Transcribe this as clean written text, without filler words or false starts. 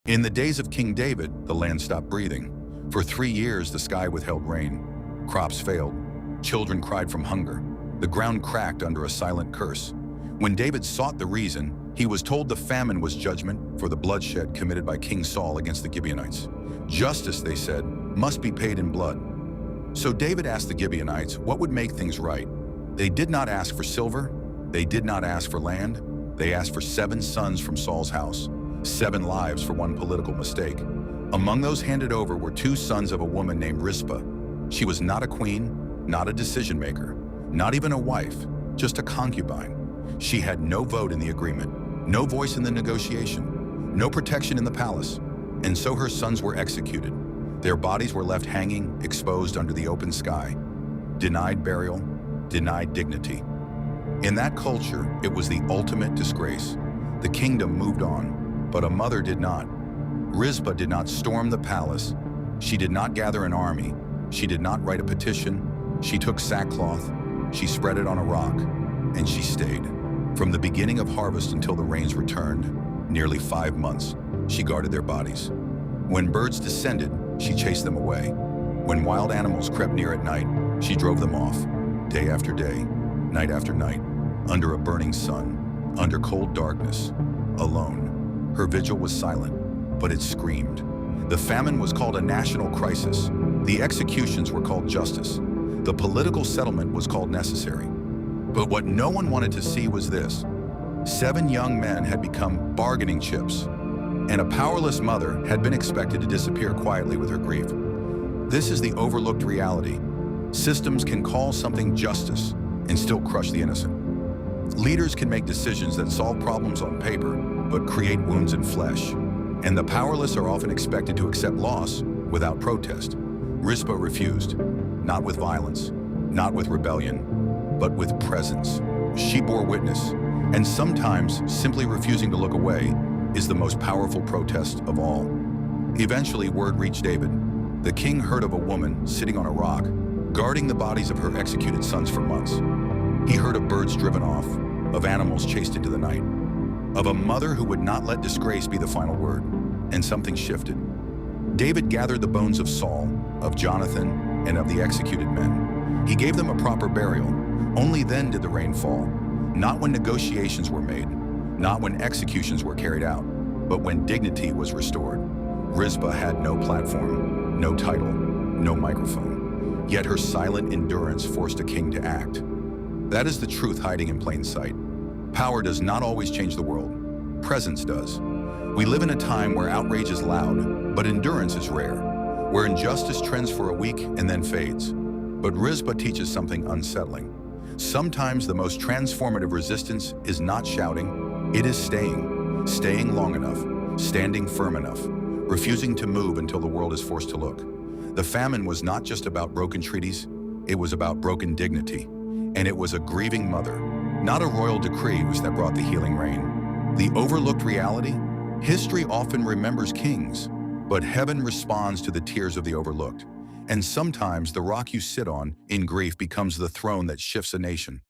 In the days of King David, the land stopped breathing. For 3 years, the sky withheld rain. Crops failed. Children cried from hunger. The ground cracked under a silent curse. When David sought the reason, he was told the famine was judgment for the bloodshed committed by King Saul against the Gibeonites. Justice, they said, must be paid in blood. So David asked the Gibeonites what would make things right. They did not ask for silver. They did not ask for land. They asked for 7 sons from Saul's house, 7 lives for one political mistake. Among those handed over were 2 sons of a woman named Rizpah. She was not a queen, not a decision maker, not even a wife, just a concubine. She had no vote in the agreement, no voice in the negotiation, no protection in the palace, and so her sons were executed. Their bodies were left hanging, exposed under the open sky. Denied burial, denied dignity. In that culture, it was the ultimate disgrace. The kingdom moved on, but a mother did not. Rizpah did not storm the palace. She did not gather an army. She did not write a petition. She took sackcloth, she spread it on a rock, and she stayed. From the beginning of harvest until the rains returned, nearly 5 months, she guarded their bodies. When birds descended, she chased them away. When wild animals crept near at night, she drove them off, day after day, night after night, under a burning sun, under cold darkness, alone. Her vigil was silent, but it screamed. The famine was called a national crisis. The executions were called justice. The political settlement was called necessary. But what no one wanted to see was this. 7 young men had become bargaining chips, and a powerless mother had been expected to disappear quietly with her grief. This is the overlooked reality. Systems can call something justice and still crush the innocent. Leaders can make decisions that solve problems on paper, but create wounds in flesh. And the powerless are often expected to accept loss without protest. Rizpah refused, not with violence, not with rebellion, but with presence. She bore witness, and sometimes simply refusing to look away is the most powerful protest of all. Eventually, word reached David. The king heard of a woman sitting on a rock, guarding the bodies of her executed sons for months. He heard of birds driven off, of animals chased into the night, of a mother who would not let disgrace be the final word, and something shifted. David gathered the bones of Saul, of Jonathan, and of the executed men. He gave them a proper burial. Only then did the rain fall, not when negotiations were made, not when executions were carried out, but when dignity was restored. Rizpah had no platform, no title, no microphone. Yet her silent endurance forced a king to act. That is the truth hiding in plain sight. Power does not always change the world. Presence does. We live in a time where outrage is loud, but endurance is rare, where injustice trends for a week and then fades. But Rizpah teaches something unsettling. Sometimes the most transformative resistance is not shouting, it is staying long enough, standing firm enough, refusing to move until the world is forced to look. The famine was not just about broken treaties, it was about broken dignity. And it was a grieving mother, not a royal decree that brought the healing rain. The overlooked reality? History often remembers kings, but heaven responds to the tears of the overlooked. And sometimes the rock you sit on in grief becomes the throne that shifts a nation.